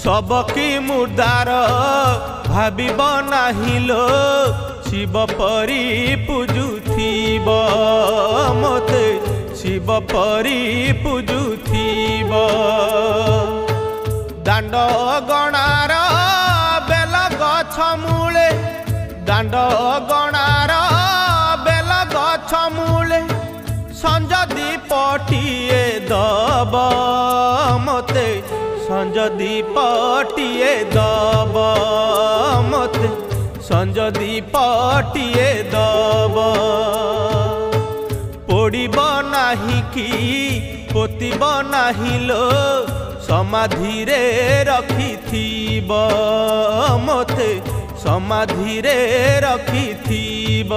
सबकी मुर्दार भाबिब नाही लो शिव परी पूजुथिब मते शिव परी पूजुथिब दांड गणार बेल गछ मूले दांड गणार बेल गछ मूले संज दीपटिए दब मते संज दीपटिए दब मते संज दीपटिए दब पोड़ब नाही कि पोतिब नाही लो समाधि रे रखिथिब मते समाधि रे रखिथिब।